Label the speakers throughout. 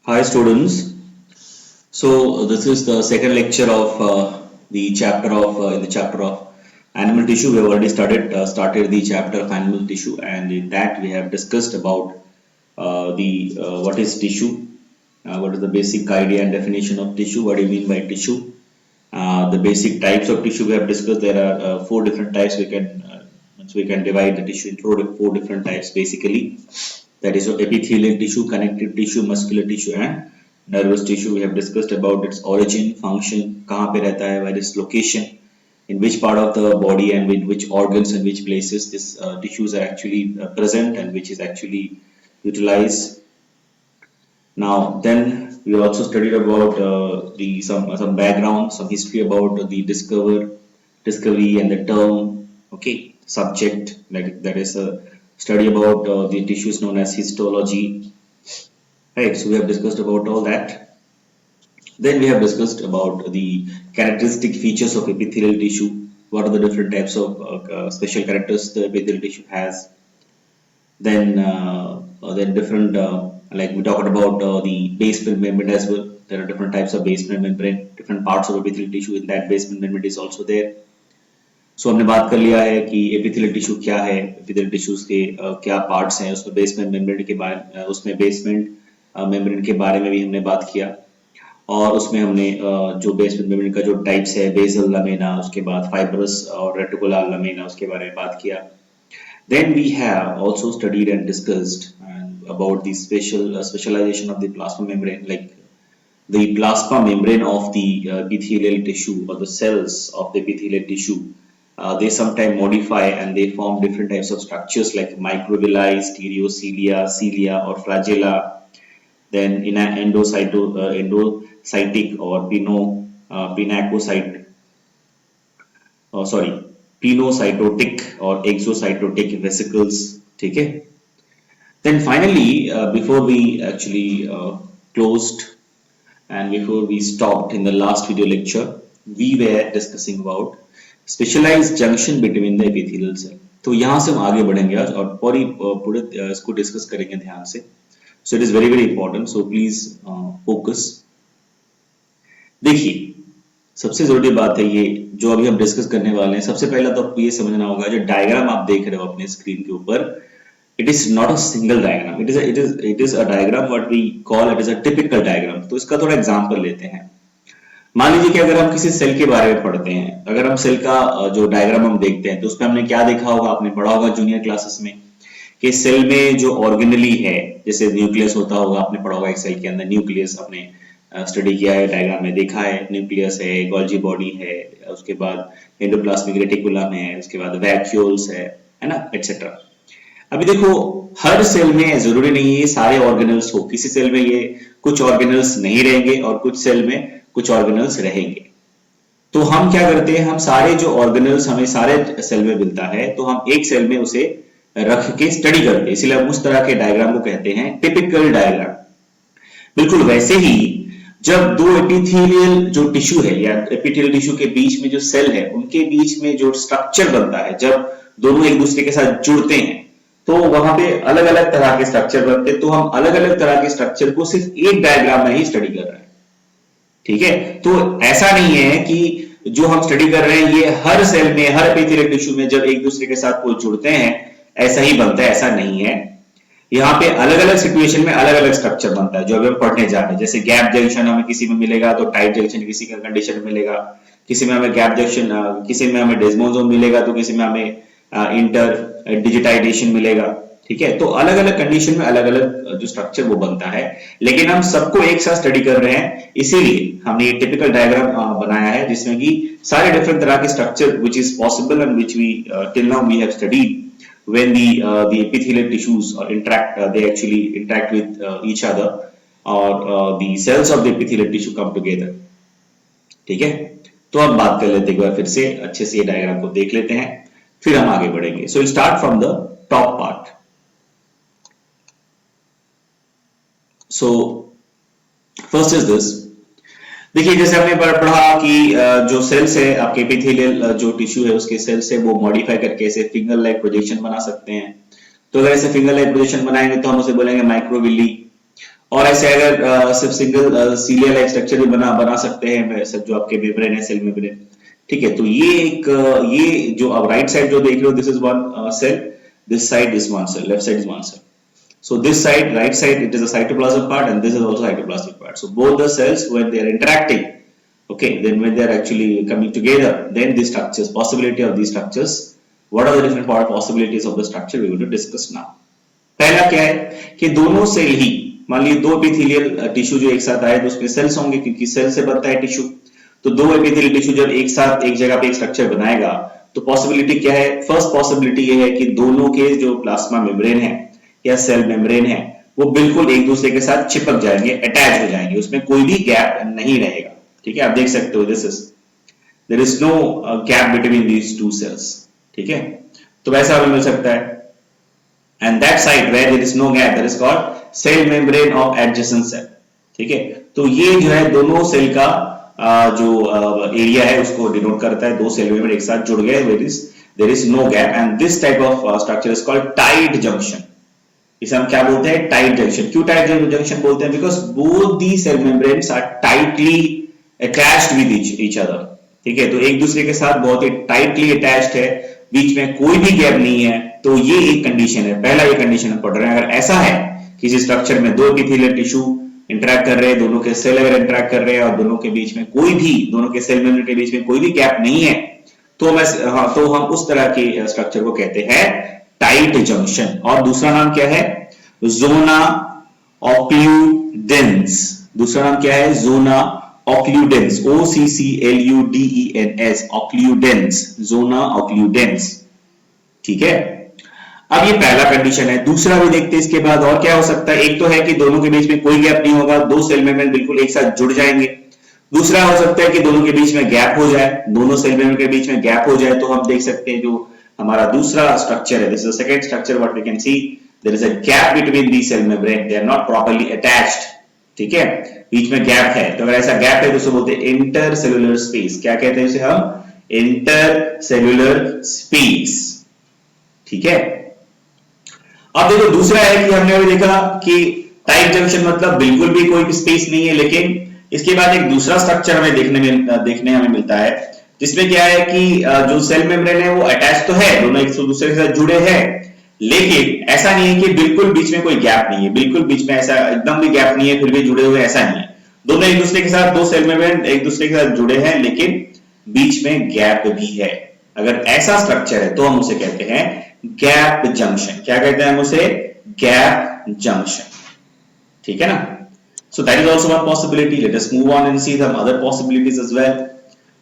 Speaker 1: Hi students. So this is the second lecture of the chapter of in the chapter of animal tissue. We have already started the chapter of animal tissue, and in that we have discussed about the what is tissue, what is the basic idea and definition of tissue, what do you mean by tissue, the basic types of tissue we have discussed. There are four different types. We can divide the tissue into four different types basically. That is epithelial tissue, connective tissue, muscular tissue, and nervous tissue. We have discussed about its origin, function, कहाँ पे रहता है, where its location, in which part of the body and in which organs and which places these tissues are actually present and which is actually utilized. Now, then we also studied about the some background, some history about the discovery and the term, okay, subject, like that is a study about the tissues known as histology, right? So we have discussed about all that. Then we have discussed about the characteristic features of epithelial tissue. What are the different types of special characters the epithelial tissue has? Then different like we talked about the basement membrane as well. There are different types of basement membrane, different parts of epithelial tissue in that basement membrane is also there. So हमने बात कर लिया है कि epithelial tissue क्या है, epithelial tissues के क्या parts हैं, उसमें basement membrane के बारे उसमें basement membrane के बारे में भी हमने बात किया और उसमें हमने जो basement membrane का जो types है basal lamina, उसके बाद fibrous और reticular lamina उसके बारे में बात किया. Then we have also studied and discussed about the specialization of the plasma membrane, like the plasma membrane of the epithelial tissue or the cells of the epithelial tissue. They sometimes modify and they form different types of structures like microvilli, stereocilia, cilia or flagella. Then in an endocytic or pinocytotic or exocytotic vesicles. Okay. Then finally, before we actually closed and before we stopped in the last video lecture, we were discussing about specialized junction between the epithelial cell. तो यहाँ से हम आगे बढ़ेंगे आज और पूरे इसको डिस्कस करेंगे ध्यान से. So it is very important. So please focus. देखिए सबसे जरूरी बात है ये जो अभी हम डिस्कस करने वाले हैं. सबसे पहला तो आपको ये समझना होगा जो डायग्राम आप देख रहे हो अपने स्क्रीन के ऊपर, it is not a single diagram. It is a diagram what we call it is a typical diagram. तो इसका थोड़ा एग्जांपल लेते हैं. मान लीजिए कि अगर हम किसी सेल के बारे में पढ़ते हैं, अगर हम सेल का जो डायग्राम हम देखते हैं तो उसमें हमने क्या देखा होगा, आपने पढ़ा होगा जूनियर क्लासेस में कि सेल में जो ऑर्गेनली है, जैसे न्यूक्लियस होता होगा, आपने पढ़ा होगा एक सेल के अंदर न्यूक्लियस आपने स्टडी किया है, डायग्राम में देखा है. न्यूक्लियस है, गोल्जी बॉडी है, उसके बाद एंडोप्लाज्मिक रेटिकुलम है, उसके बाद वैक्यूल्स है ना, एटसेट्रा. अभी देखो हर सेल में जरूरी नहीं है सारे ऑर्गेनल्स हो. किसी सेल में ये कुछ ऑर्गेनल्स नहीं रहेंगे और कुछ सेल में कुछ ऑर्गेनल्स रहेंगे. तो हम क्या करते हैं, हम सारे जो ऑर्गेनल्स हमें सारे सेल में मिलता है तो हम एक सेल में उसे रख के स्टडी करते हैं, इसलिए हम उस तरह के डायग्राम को कहते हैं टिपिकल डायग्राम. बिल्कुल वैसे ही जब दो एपिथेलियल जो टिश्यू है या एपिथेलियल टिश्यू के बीच में जो सेल है उनके बीच में जो स्ट्रक्चर बनता है, जब दोनों एक दूसरे के साथ जुड़ते हैं तो वहां पे अलग अलग तरह के स्ट्रक्चर बनते हैं. तो हम अलग अलग तरह के स्ट्रक्चर को सिर्फ एक डायग्राम में ही स्टडी कर रहे हैं. ठीक है, तो ऐसा नहीं है कि जो हम स्टडी कर रहे हैं ये हर सेल में हर एपिथेलियल टिश्यू में जब एक दूसरे के साथ वो जुड़ते हैं ऐसा ही बनता है, ऐसा नहीं है. यहाँ पे अलग अलग सिचुएशन में अलग अलग स्ट्रक्चर बनता है जो अभी हम पढ़ने जा रहे हैं. जैसे गैप जंक्शन हमें किसी में मिलेगा तो टाइट जंक्शन किसी का कंडीशन में मिलेगा, किसी में हमें गैप जंक्शन, किसी में हमें डेस्मोसोम मिलेगा तो किसी में हमें इंटर डिजिटाइजेशन मिलेगा. ठीक है, तो अलग अलग कंडीशन में अलग अलग जो स्ट्रक्चर वो बनता है, लेकिन हम सबको एक साथ स्टडी कर रहे हैं, इसीलिए हमने ये टिपिकल डायग्राम बनाया है जिसमें कि सारे डिफरेंट तरह के structure which is possible and which we till now we have studied when the epithelial tissues they actually interact with each other or the cells of the epithelial tissue come together. ठीक है, तो अब बात कर लेते हैं एक बार फिर से अच्छे से ये डायग्राम को देख लेते हैं, फिर हम आगे बढ़ेंगे. So we'll start from the top part. So first is this. देखिए जैसे हमने पढ़ा कि जो सेल्स है आपके एपिथेलियल जो टिश्यू है उसके सेल्स है वो मॉडिफाई करके ऐसे फिंगर लाइक प्रोजेक्शन बना सकते हैं. तो अगर ऐसे फिंगर लाइक प्रोजेक्शन बनाएंगे तो हम उसे बोलेंगे माइक्रोविली. और ऐसे अगर सिर्फ सिंगल सीलिया लाइक स्ट्रक्चर भी बना सकते हैं जो आपके मेम्ब्रेन है, सेल मेम्ब्रेन। ठीक है, तो ये एक ये जो आप राइट साइड जो देख रहे हो, this is one cell, this side is one cell, left side is one cell. So this side, right side, it is a cytoplasm part, and this is also cytoplasmic part. So both the cells, when they are interacting, okay, then when they are actually coming together, then these structures, possibility of these structures, what are the different possibilities of the structure we are going to discuss now. पहला क्या है कि दोनों cell ही, मान लीजिए दो epithelial tissue जो एक साथ आए तो उसमें सेल्स होंगे, क्योंकि सेल से बनता है टिश्यू. तो दो एपिथेलियल टिश्यू जब एक साथ एक जगह पे एक स्ट्रक्चर बनाएगा तो पॉसिबिलिटी क्या है? फर्स्ट पॉसिबिलिटी ये है कि दोनों के जो प्लाज्मा मेम्ब्रेन है या सेल मेम्ब्रेन है वो बिल्कुल एक दूसरे के साथ चिपक जाएंगे, अटैच हो जाएंगे, उसमें कोई भी गैप नहीं रहेगा. ठीक है, आप देख सकते हो, this is there is no gap between these two cells. ठीक है, तो वैसा भी मिल सकता है. And that side where there is no gap, that is called cell membrane of adjacent cell. ठीक है, तो ये जो है दोनों सेल का जो एरिया है उसको डिनोट करता है. दो सेल मेम्ब्रेन एक साथ जुड़ गए, there is no gap, and this type of structure is called tight junction. इसे हम क्या बोलते हैं? Tight junction. क्यों टाइट जंक्शन बोलते हैं? Because both the cell membranes are tightly attached with each other. ठीक है, तो एक दूसरे के साथ बहुत ही टाइटली अटैच्ड है, बीच में कोई भी गैप नहीं है. तो ये एक कंडीशन है, पहला ये कंडीशन हम पढ़ रहे हैं. अगर ऐसा है किसी स्ट्रक्चर में दो एपिथेलियल टिश्यू इंटरैक्ट कर रहे हैं, दोनों के सेल अगर इंटरैक्ट कर रहे हैं और दोनों के बीच में कोई भी, दोनों के सेल मेम्ब्रेन के बीच में कोई भी गैप नहीं है, तो हम उस तरह के स्ट्रक्चर को कहते हैं टाइट जंक्शन. और दूसरा नाम क्या है? जोना ऑक्लूडेंस. दूसरा नाम क्या है? जोना ऑक्लूडेंस. OCCLUDENS, ऑक्लूडेंस, जोना ऑक्लूडेंस. ठीक है, अब ये पहला कंडीशन है. दूसरा भी देखते हैं इसके बाद और क्या हो सकता है. एक तो है कि दोनों के बीच में कोई गैप नहीं होगा, दो सेल मेम्ब्रेन बिल्कुल एक साथ जुड़ जाएंगे. दूसरा हो सकता है कि दोनों के बीच में गैप हो जाए, दोनों सेल मेम्ब्रेन के बीच में गैप हो जाए. तो हम देख सकते हैं जो हमारा दूसरा स्ट्रक्चर है, this is the second structure, what we can see, there is a gap between the cell membrane, they are not properly attached. ठीक है, बीच में गैप है. तो अगर ऐसा गैप है तो उसे बोलते हैं इंटरसेल्युलर स्पेस. क्या कहते हैं उसे हम? Intercellular space. ठीक है, अब देखो दूसरा है कि हमने अभी देखा कि टाइट जंक्शन मतलब बिल्कुल भी कोई स्पेस नहीं है, लेकिन इसके बाद एक दूसरा स्ट्रक्चर हमें देखने हमें मिलता है, जिसमें क्या है कि जो सेल मेम्ब्रेन है वो अटैच तो है, दोनों एक दूसरे के साथ जुड़े हैं, लेकिन ऐसा नहीं है कि बिल्कुल बीच में कोई गैप नहीं है, बिल्कुल बीच में ऐसा एकदम भी गैप नहीं है फिर भी जुड़े हुए, ऐसा नहीं है. दोनों एक दूसरे के साथ, दो सेल मेम्ब्रेन एक दूसरे के साथ जुड़े हैं, लेकिन बीच में गैप भी है. अगर ऐसा स्ट्रक्चर है तो हम उसे कहते हैं गैप जंक्शन. क्या कहते हैं हम उसे? Gap junction. ठीक है ना. So that is also one possibility. Let us move on and see some other possibilities as well.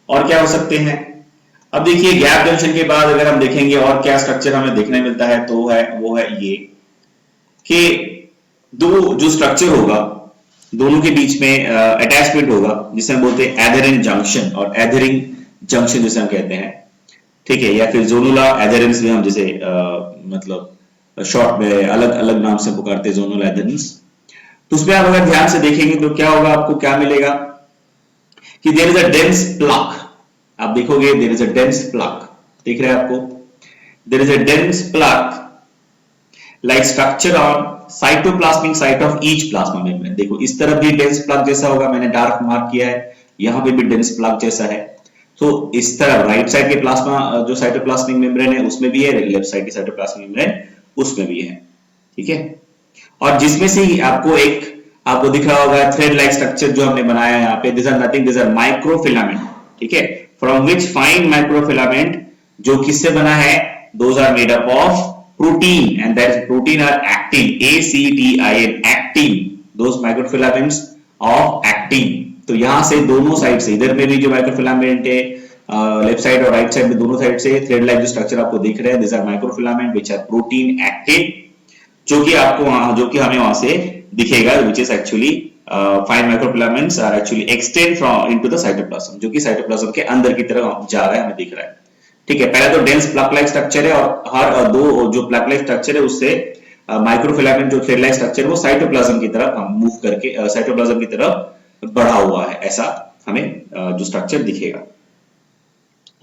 Speaker 1: और क्या हो सकते हैं? अब देखिए गैप जंक्शन के बाद अगर हम देखेंगे और क्या स्ट्रक्चर हमें देखने मिलता है, तो वो है ये कि दो जो स्ट्रक्चर होगा दोनों के बीच में अटैचमेंट होगा, जिसे हम बोलते हैं एडहेरेंट जंक्शन और एडहेरिंग जंक्शन जिसे हम कहते हैं. ठीक है, या फिर जोनुला एडहेरेंस भी हम जिसे मतलब शॉर्ट में अलग अलग नाम से पुकारते हैं, जोनुला एडहेरेंस. तो उसमें आप अगर ध्यान से देखेंगे तो क्या होगा, आपको क्या मिलेगा कि there is a dense plug. आप देखोगे there is a dense plug, दिख रहा है आपको? There is a dense plug like structure on cytoplasmic site of each plasma membrane. देखो इस तरफ भी डेंस प्लग जैसा होगा, मैंने डार्क मार्क किया है, यहां पे भी डेंस प्लग जैसा है. तो इस तरफ राइट साइड के प्लाज्मा जो साइटोप्लाज्मिक मेम्ब्रेन है उसमें भी है, लेफ्ट साइड की साइटोप्लाज्मिक मेम्ब्रेन उसमें भी है. ठीक है, और जिसमें से आपको दिख रहा होगा थ्रेड लाइक स्ट्रक्चर जो हमने बनाया है यहाँ पे, this are nothing, this are microfilament. ठीक है, फ्रॉम विच फाइन माइक्रोफिलामेंट, जो किससे बना है? Those are made up of protein, and that protein are actin, ACTIN, actin, those microfilaments of actin. तो यहां से दोनों साइड से, इधर में भी जो माइक्रोफिलामेंट है लेफ्ट साइड और राइट साइड में दोनों साइड से थ्रेड लाइक जो स्ट्रक्चर आपको दिख रहे हैं, this are microfilament which are protein actin, जो कि हमें वहां से दिखेगा, which is actually fine microfilaments are actually extend from into the cytoplasm, जो कि साइटोप्लाज्म के अंदर की तरफ जा रहा है, हमें दिख रहा है. ठीक है, पहला तो डेंस प्लग लाइक स्ट्रक्चर है, और हर दो जो प्लग लाइक स्ट्रक्चर है उससे माइक्रोफिलामेंट जो थ्रेड लाइक स्ट्रक्चर वो साइटोप्लाज्म की तरफ मूव करके साइटोप्लाज्म की तरफ बढ़ा हुआ है, ऐसा हमें जो स्ट्रक्चर दिखेगा.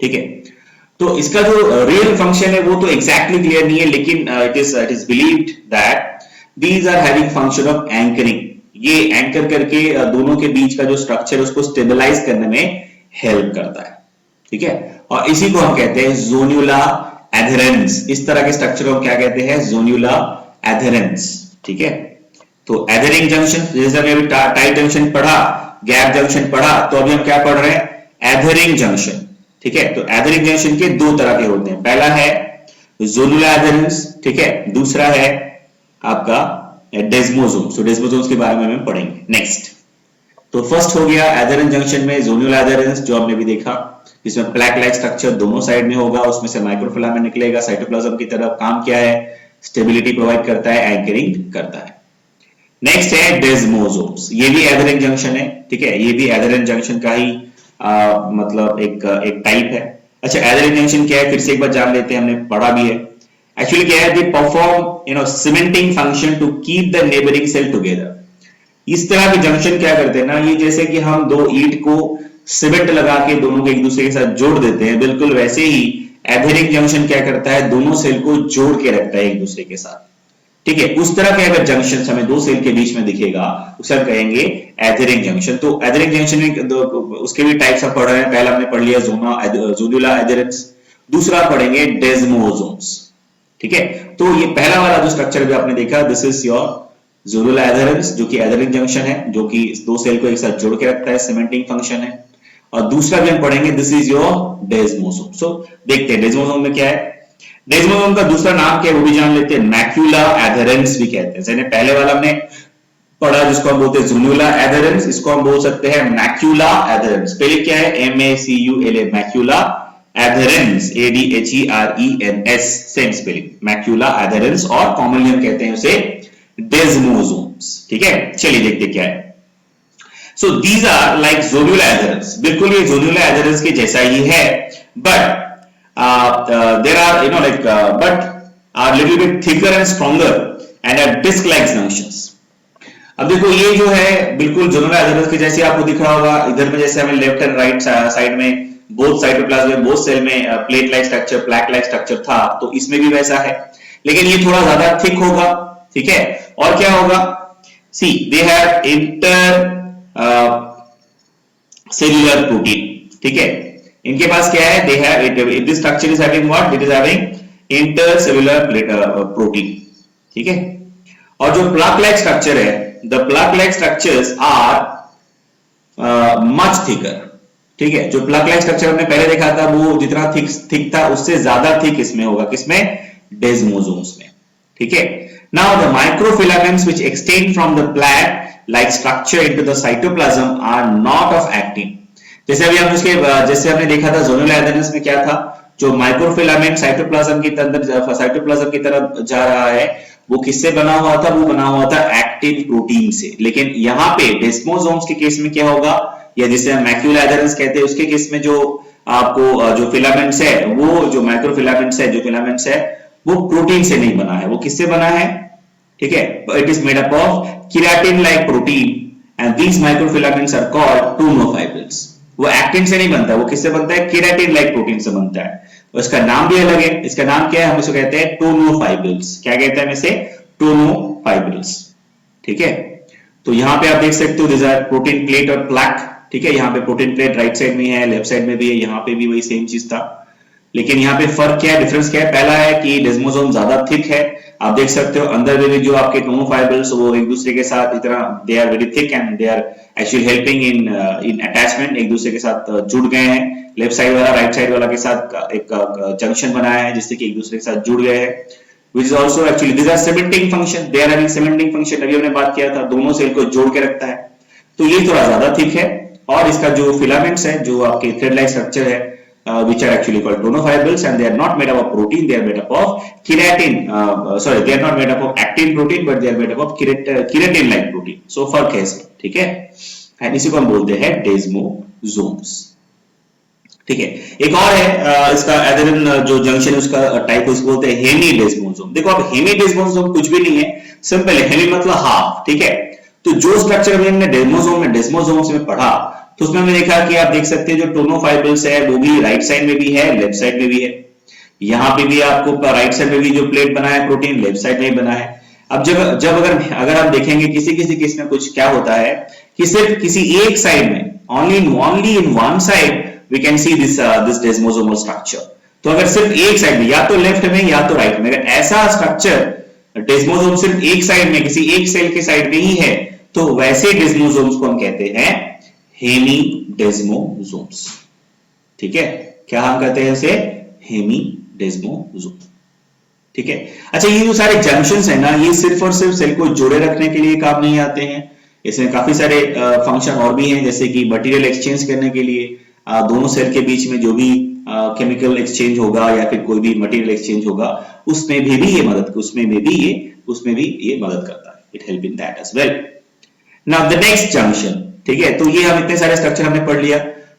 Speaker 1: ठीक है, तो इसका जो रियल फंक्शन है वो तो एग्जैक्टली क्लियर नहीं है, लेकिन it is believed that these are having function of anchoring. ये एंकर करके दोनों के बीच का जो स्ट्रक्चर है उसको स्टेबलाइज करने में हेल्प करता है, ठीक है। और इसी को हम कहते हैं जोन्युला एडहेरेंस। इस तरह के स्ट्रक्चर को क्या कहते हैं? जोन्युला एडहेरेंस, ठीक है। तो एडहेरिंग जंक्शन, जैसे हमने अभी टाइट जंक्शन पढ़ा, गैप जंक्शन पढ़ा, तो अभी हम क्या पढ़ रहे हैं? एडहेरिंग जंक्शन, ठीक है। तो एडहेरिंग जंक्शन के दो तरह के होते हैं, पहला है जोनुला एडहेरेंस, ठीक है, दूसरा है आपका डेस्मोसोम्स। तो डेस्मोसोम्स के बारे में हम पढ़ेंगे नेक्स्ट। तो फर्स्ट हो गया एडहेरेंट जंक्शन में जोनुला एडहेरेंस, जो हमने भी देखा, जिसमें प्लेक लाइक स्ट्रक्चर दोनों साइड में होगा, उसमें से माइक्रोफिलामेंट निकलेगा, साइटोप्लाज्म की तरफ काम क्या है? स्टेबिलिटी प्रोवाइड करता है, एंकरिंग करता है। नेक्स्ट है डेस्मोसोम्स, ये भी एडहेरेंट जंक्शन है, ठीक है, ये भी एडहेरेंट जंक्शन का ही मतलब एक टाइप है। अच्छा, एडहेरेंट जंक्शन क्या है? फिर से एक बार जान लेते हैं, हमने पढ़ा भी है। एक्चुअली क्या है? They perform cementing function to keep the neighbouring cell together. इस तरह के जंक्शन क्या करते हैं ना, ये जैसे कि हम दो ईंट को सीमेंट लगा के दोनों को एक दूसरे के साथ जोड़ देते हैं, बिल्कुल वैसे ही एडहेरिंग जंक्शन क्या करता है? दोनों सेल को जोड़ के रखता है एक दूसरे के साथ, ठीक है। उस तरह के अगर जंक्शन हमें दो सेल के बीच में दिखेगा उसे हम कहेंगे एडहेरिंग जंक्शन। तो एडहेरिंग जंक्शन में उसके भी टाइप्स आप पढ़ रहे हैं। पहला हमने पढ़ लिया जोनुला एडहेरेंस, दूसरा पढ़ेंगे डेस्मोसोम्स, ठीक है। तो ये पहला वाला जो स्ट्रक्चर भी आपने देखा, दिस इज योर जोनुला एडहेरेंस, जो कि एडहेरिंग जंक्शन है, जो कि दो सेल को एक साथ जोड़ के रखता है, सीमेंटिंग फंक्शन है। और दूसरा भी हम पढ़ेंगे, दिस इज योर डेस्मोसोम। सो देखते हैं डेस्मोसोम में क्या है। डेस्मोसोम का दूसरा नाम क्या है वो भी जान लेते हैं, मैक्यूला एडहेरेंस भी कहते हैं। जैसे पहले वाला हमने पढ़ा जिसको हम बोलते हैं जोनुला एडहेरेंस, इसको हम बोल सकते हैं मैक्यूला एडहेरेंस। पहले क्या है? MACULA, macula adherence, ADHERENS, same spelling, macula adherence, और कॉमनली हम कहते हैं उसे डेस्मोसोम्स, ठीक है। चलिए देखते क्या है। So these are like zonula adherens, बिल्कुल ये जोनुला एडहेरेंस के जैसा ही है, but there are but are little bit thicker and stronger and have disc like junctions। अब देखो ये जो है बिल्कुल जोनुला एडहेरेंस के जैसे आपको दिख रहा होगा। इधर में जैसे हमें लेफ्ट एंड राइट साइड में बोथ साइटोप्लाज्म में बोथ सेल में plate like structure, plaque like structure था, तो इसमें भी वैसा है, लेकिन ये थोड़ा ज्यादा थिक होगा, ठीक है। और क्या होगा? See they have intercellular protein, ठीक है। इनके पास क्या है? They have, if this structure is having what? It is having intercellular protein, ठीक है। और जो प्लेक लाइक स्ट्रक्चर है, the plaque like structures are much thicker, ठीक है। जो प्लेक लाइक स्ट्रक्चर हमने पहले देखा था वो जितना थिक था उससे ज्यादा थिक इसमें होगा, किसमें? डेस्मोसोम्स में, ठीक है। Now the microfilaments which extend from the plaque like structure into the cytoplasm are not of actin. जैसे अभी हम उसके जैसे हमने देखा था जोनुला एडहेरेंस में क्या था, जो माइक्रोफिलामेंट साइटोप्लाज्म की तरफ जा रहा है वो किससे बना हुआ था? वो बना हुआ था एक्टिन प्रोटीन से। लेकिन यहाँ पे डेस्मोसोम्स के केस में क्या होगा, या जिसे हम मैक्यूला एडहेरेंस कहते हैं, उसके केस में जो आपको जो फिलामेंट्स है, वो जो माइक्रोफिलामेंट्स है, जो फिलामेंट्स है, वो प्रोटीन से नहीं बना है, वो किससे बना है? ठीक है, it is made up of keratin like protein and these microfilaments are called tonofibrils. वो एक्टिन से नहीं बनता, वो किससे बनता है? केराटिन लाइक प्रोटीन से बनता है। और इसका नाम भी अलग है, इसका नाम क्या है? हम इसे कहते हैं टोनोफाइब्रिल्स। क्या कहते हैं इसे? टोनोफाइब्रिल्स, ठीक है। तो यहाँ पे आप देख सकते हो दिस आर प्रोटीन प्लेट और प्लेक, ठीक है। यहाँ पे प्रोटीन प्लेट राइट साइड में है, लेफ्ट साइड में भी है, यहाँ पे भी वही सेम चीज था, लेकिन यहाँ पे फर्क क्या है, डिफरेंस क्या है? पहला है कि डेस्मोसोम ज्यादा थिक है, आप देख सकते हो अंदर में भी जो आपके टोनोफाइब्रिल्स वो एक दूसरे के साथ इतना they are very thick and they are actually helping in attachment, एक दूसरे के साथ जुड़ गए हैं। लेफ्ट साइड वाला राइट साइड वाला के साथ एक जंक्शन बनाया है जिससे कि एक दूसरे के साथ जुड़ गए हैं, which is also actually these are cementing function, they are having cementing function। अभी हमने बात किया था दोनों सेल को जोड़ के रखता है, तो ये थोड़ा ज्यादा थिक है। और इसका जो फिलामेंट्स है, जो आपके थ्रेड लाइक स्ट्रक्चर है, which are actually called tonofibrils and they are not made up of protein, they are made up of keratin, they are not made up of actin protein but they are made up of keratin like protein। so फर्क है इसमें, ठीक है। And इसी को हम बोलते हैं डेस्मोसोम्स, ठीक है। एक और है इसका एडहेरेंट जो जंक्शन उसका टाइप, उसको बोलते हैं हेमीडेस्मोसोम। देखो अब हेमीडेस्मोसोम कुछ भी नहीं है, सिंपल है, हेमी मतलब हाफ, ठीक है। तो जो स्ट्रक्चर हमने डेस्मोसोम्स में पढ़ा, तो उसमें हमने देखा कि आप देख सकते हैं जो टोनोफाइब्रिल्स है वो भी राइट साइड में भी है, लेफ्ट साइड में भी है। यहाँ पे भी आपको राइट साइड में भी जो प्लेट बना है प्रोटीन, लेफ्ट साइड में ही बना है। अब जब जब अगर अगर आप देखेंगे किसी किसी केस में कुछ क्या होता है कि सिर्फ किसी एक साइड में only in one side we can see this desmosomal structure. तो अगर सिर्फ एक साइड में या तो लेफ्ट में या तो राइट में अगर ऐसा स्ट्रक्चर डेस्मोसोम सिर्फ एक साइड में किसी एक सेल के साइड में ही है तो वैसे डेस्मोसोम्स को हम कहते हैं हेमीडेस्मोसोम्स. ठीक है, क्या हम कहते हैं इसे? हेमीडेस्मोसोम. ठीक है. अच्छा, ये जो सारे जंक्शंस है ना, ये सिर्फ और सिर्फ सेल को जोड़े रखने के लिए काम नहीं आते हैं. इसमें काफी सारे फंक्शन और भी हैं, जैसे कि मटेरियल एक्सचेंज करने के लिए दोनों सेल के बीच में जो भी केमिकल एक्सचेंज होगा या फिर कोई भी मटेरियल एक्सचेंज होगा उसमें भी ये मदद करता है. It help in that as well. Now the next junction. ठीक है, तो ये हम इतने सारे स्ट्रक्चर हमने पढ़ लिया.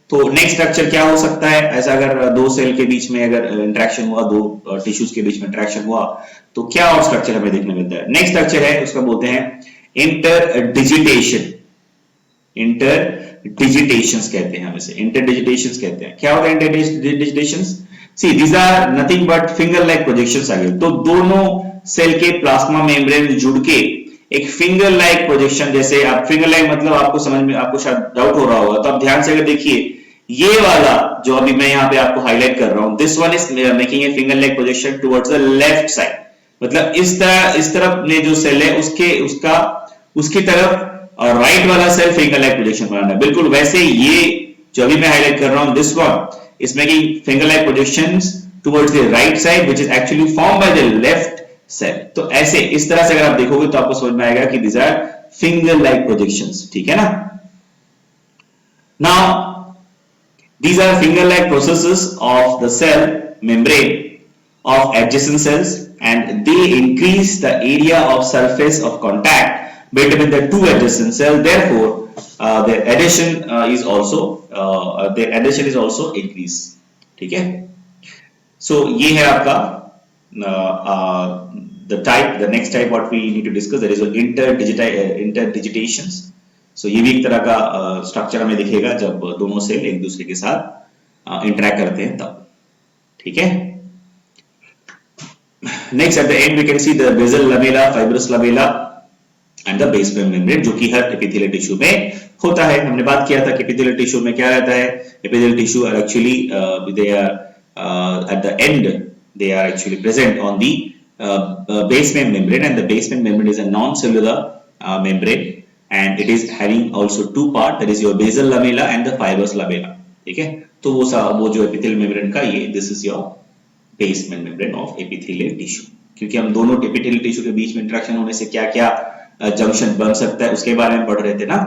Speaker 1: तो नेक्स्ट स्ट्रक्चर क्या हो सकता है? ऐसा अगर दो सेल के बीच में अगर इंटरेक्शन हुआ, दो टिश्यूज के बीच में इंटरेक्शन हुआ, तो क्या और स्ट्रक्चर हमें देखने मिलता है? नेक्स्ट स्ट्रक्चर है, उसका बोलते हैं इंटरडिजिटेशन. इंटरडिजिटेशंस कहते हैं हम इसे, इंटरडिजिटेशंस कहते हैं. क्या होता है interdigitations? See these are nothing but finger like projections आ गए. तो दोनों सेल के प्लाज्मा मेम्ब्रेन जुड़ के एक फिंगर लाइक प्रोजेक्शन, जैसे आप फिंगर लाइक मतलब आपको समझ में, आपको शायद डाउट हो रहा होगा, तो आप ध्यान से अगर देखिए, ये वाला जो अभी मैं यहाँ पे आपको हाईलाइट कर रहा हूं, this one is making a finger like projection towards the left side. मतलब इस तरफ में जो सेल है उसकी तरफ और राइट वाला सेल फिंगर लाइक प्रोजेक्शन बना है. बिल्कुल वैसे ये जो अभी मैं हाईलाइट कर रहा हूं, this one is making finger like projections towards the right side which is actually formed by the left cell. तो ऐसे इस तरह से अगर आप देखोगे तो आपको समझ में आएगा कि these are finger like projections. ठीक है ना? Now these are finger like processes of the cell membrane of adjacent cells and they increase the area of surface of contact between the two adjacent cells. Therefore their adhesion is also increased. ठीक है? So ये है आपका the next type what we need to discuss, that is interdigitations. So ये भी एक तरह का स्ट्रक्चर हमें दिखेगा जब दोनों सेल एक दूसरे के साथ इंटरेक्ट करते हैं तब. ठीक है. Next at the end we can see the basal lamella, fibrous lamella and the basement membrane, जो कि हर एपिथेलियल टिश्यू में होता है. हमने बात किया था कि एपिथेलियल टिश्यू में क्या रहता है. Epithelial tissue are actually they are at the end they are actually present on the basement membrane, and the basement membrane is a non-cellular membrane and it is having also two parts, that is your basal lamella and the fibrous lamella. ठीक है. तो वो जो epithelial membrane का ये this is your basement membrane of epithelial tissue. क्योंकि हम दोनों epithelial tissue के बीच में इंटरेक्शन होने से क्या क्या जंक्शन बन सकता है उसके बारे में पढ़ रहे थे ना.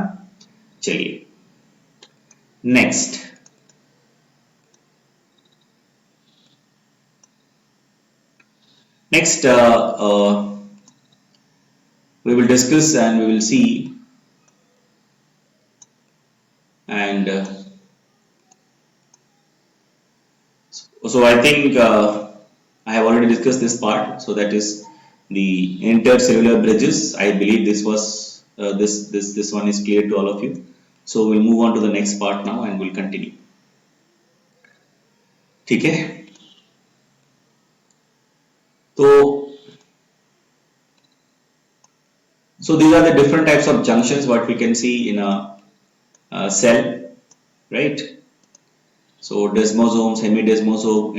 Speaker 1: चलिए next. Next, we will discuss and we will see, and so I think I have already discussed this part. So that is the intercellular bridges. I believe this was this one is clear to all of you. So we'll move on to the next part now and we'll continue. ठीक है. So these are the different types of junctions what we can see in a cell, right? So desmosomes, hemidesmosome,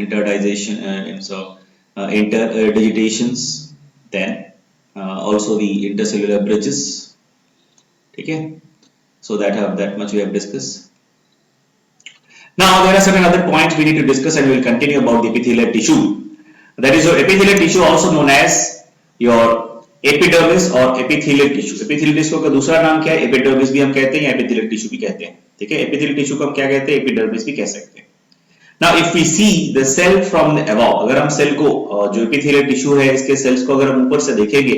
Speaker 1: interdigitations, then also the intercellular bridges. Okay, so that much we have discussed. Now there are certain other points we need to discuss and we will continue about the epithelial tissue. That is your epithelial tissue, also known as your epidermis और epithelial tissue. Epithelial tissue का दूसरा नाम क्या है? Epidermis भी हम कहते हैं, एपिथेलियल टिश्यू भी कहते हैं. ठीक है. एपिथेलियल टिश्यू को हम क्या कहते हैं? एपिडर्मिस भी कह सकते हैं. Now if we see the cell from the above, अगर हम सेल को जो एपिथेलियल टिश्यू है इसके सेल्स को अगर हम ऊपर से देखेंगे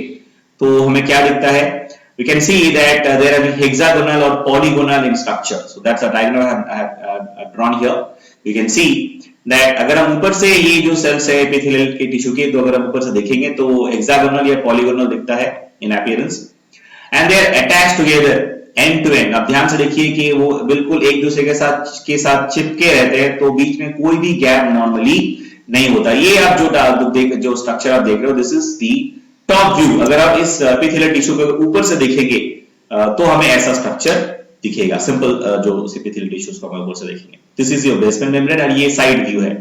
Speaker 1: तो हमें क्या दिखता है? We can see that there are hexagonal और polygonal in structure. So that's a diagram I have drawn here. We can see that अगर हम ऊपर से ये जो सेल्स है एपिथेलियल के टिश्यू के, तो अगर हम ऊपर से देखेंगे तो हेक्सागोनल या पॉलीगोनल दिखता है in appearance, and they are attached together end to end. अब ध्यान से देखिए कि वो बिल्कुल एक दूसरे के साथ चिपके रहते हैं, तो बीच में कोई भी गैप नॉर्मली नहीं होता. ये आप जो स्ट्रक्चर आप देख रहे हो, this is the top view अगर आप इस एपिथेलियल टिश्यू को ऊपर से देखेंगे तो हमें ऐसा स्ट्रक्चर दिखेगा। सिंपल जो एपिथेलियल टिश्यूज को हम ऊपर से देखेंगे। This is your basement membrane और ये साइड व्यू है,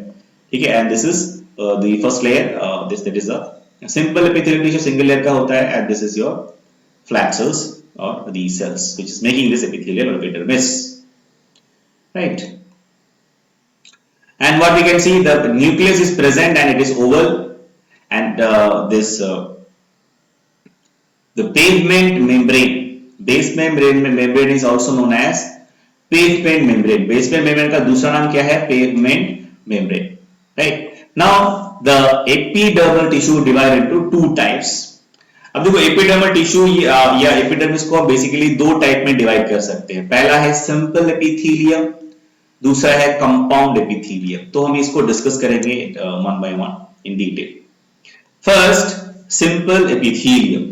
Speaker 1: ठीक है। And this is the first layer, this that is a simple epithelial tissue single layer का होता है। And this is your flat cells और the cells which is making this epithelial और epidermis, right. And what we can see, the nucleus is present and it is oval, and the pavement membrane, membrane is also known as pavement membrane. Basement membrane का दूसरा नाम क्या है? Pavement membrane, right? Now the epidermal tissue divided into two types. अब देखो epidermal tissue या epidermis को हम बेसिकली दो टाइप में डिवाइड कर सकते हैं। पहला है सिंपल एपिथेलियम, दूसरा है कंपाउंड एपिथेलियम। तो हम इसको डिस्कस करेंगे one by one in detail. First, simple epithelium.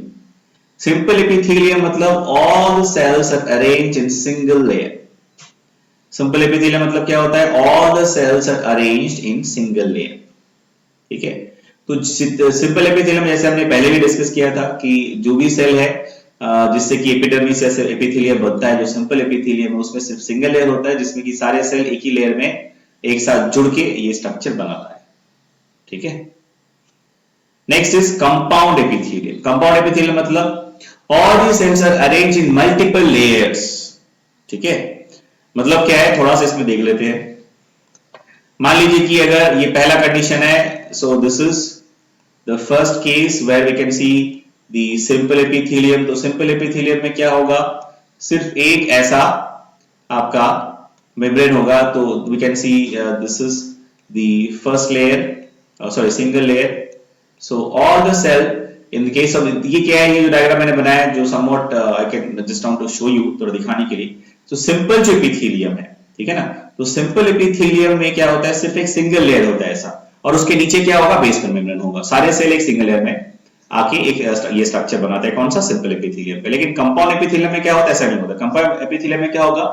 Speaker 1: Simple epithelium मतलब all cells are arranged in single layer. Simple epithelium मतलब क्या होता है? All the cells are arranged in single layer, ठीक है। तो सिंपल एपिथेलियम जैसे हमने पहले भी डिस्कस किया था कि जो भी सेल है जिससे कि एपिडर्मिस से एपिथेलियम बनता है, जो सिंपल एपिथेलियम है उसमें सिर्फ सिंगल लेयर होता है जिसमें कि सारे सेल एक ही लेयर में एक साथ जुड़ के ये स्ट्रक्चर बनाता है, ठीक है। Next is compound epithelium. Compound epithelium मतलब all the cells are arranged in multiple layers, ठीक है। मतलब क्या है, थोड़ा सा इसमें देख लेते हैं। मान लीजिए कि अगर ये पहला कंडीशन है, so this is the first case where we can see the simple epithelium. तो सिंपल एपिथेलियम में क्या होगा? सिर्फ एक ऐसा आपका मेम्ब्रेन होगा। तो we can see this is the first layer, sorry single layer. So all the cell in the case of, ये क्या है, ये जो डायग्राम मैंने बनाया है जो somewhat I can just want to show you, थोड़ा दिखाने के लिए। तो सिंपल जो एपिथेलियम है, ठीक है ना, तो सिंपल एपिथेलियम में क्या होता है? सिर्फ एक सिंगल लेयर होता है ऐसा, और उसके नीचे क्या होगा? बेसमेंट मेम्ब्रेन होगा। सारे सेल एक सिंगल लेयर में आके एक ये स्ट्रक्चर बनाते हैं। कौन सा? सिंपल एपिथेलियम पे। लेकिन कंपाउंड एपिथेलियम में क्या होता है? ऐसा नहीं होता। कंपाउंड एपिथेलियम में क्या होगा?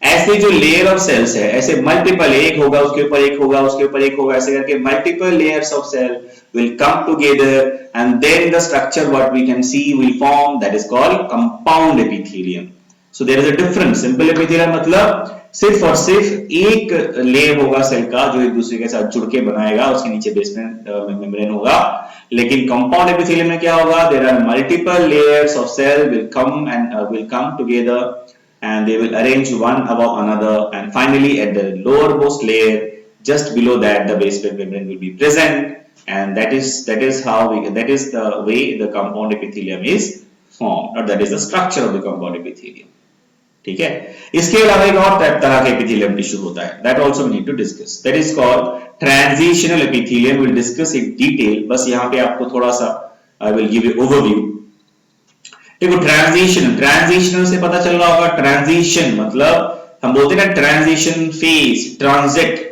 Speaker 1: ऐसे जो लेयर ऑफ सेल्स है, ऐसे मल्टीपल, एक होगा उसके ऊपर एक होगा उसके ऊपर एक होगा, ऐसे करके multiple layers of cell will come together and then the structure what we can see will form, that is called compound epithelium. So there is a difference. Simple epithelium मतलब सिर्फ और सिर्फ एक लेयर होगा सेल का जो एक दूसरे के साथ जुड़ के बनाएगा, उसके नीचे बेसमेंट मेम्ब्रेन होगा। लेकिन कंपाउंड एपिथेलियम में क्या होगा? There are multiple layers of cell will come together and they will arrange one above another, and finally at the lowermost layer just below that the basement membrane will be present. And that is the way the compound epithelium is formed, or that is the structure of the compound epithelium, ठीक है। इसके अलावा एक और तरह का epithelium tissue होता है, that also we need to discuss, that is called transitional epithelium. We'll discuss in detail, बस यहाँ पे आपको थोड़ा सा I will give you overview। देखो ट्रांजिशनल से पता चल रहा होगा, ट्रांजिशन मतलब हम बोलते हैं ना ट्रांजिशन फेज, ट्रांजिट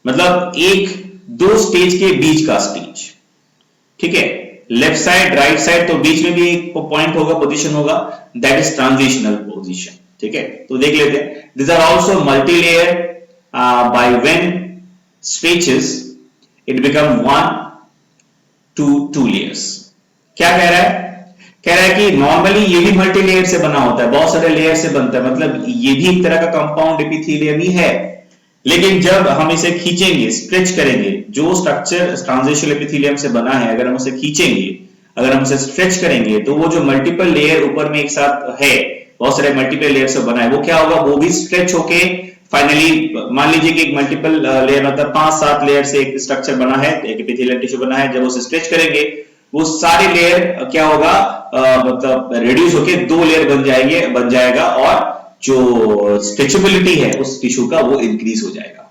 Speaker 1: मतलब एक दो स्टेज के बीच का स्टेज, ठीक है। लेफ्ट साइड राइट साइड, तो बीच में भी एक पॉइंट होगा, पोजीशन होगा, दैट इज ट्रांजिशनल पोजीशन, ठीक है। तो देख लेते हैं, this are also multi layer, by when stretches it become 1 to 2 layers. क्या कह रहा है? कह रहा है कि नॉर्मली ये भी मल्टी लेयर से बना होता है, बहुत सारे लेयर से बनता है, मतलब ये भी एक तरह का कंपाउंड एपिथेलियम ही है। लेकिन जब हम इसे खींचेंगे, स्ट्रेच करेंगे, जो स्ट्रक्चर ट्रांजिशनल एपिथेलियम से बना है, अगर हम उसे खींचेंगे, अगर हम उसे स्ट्रेच करेंगे, तो वो जो मल्टीपल लेयर ऊपर में एक साथ है, बहुत सारे मल्टीपल लेयर से बना है, वो क्या होगा? वो भी स्ट्रेच होके फाइनली मान लीजिए कि एक मल्टीपल लेयर मतलब 5-7 लेयर से एक स्ट्रक्चर बना है, एक एपिथेलियल टिश्यू बना है। जब उसे स्ट्रेच करेंगे, वो सारे लेयर क्या होगा? मतलब रिड्यूस होके 2 लेयर बन जाएगा, और जो स्ट्रेचेबिलिटी है उस टिश्यू का वो इंक्रीज हो जाएगा,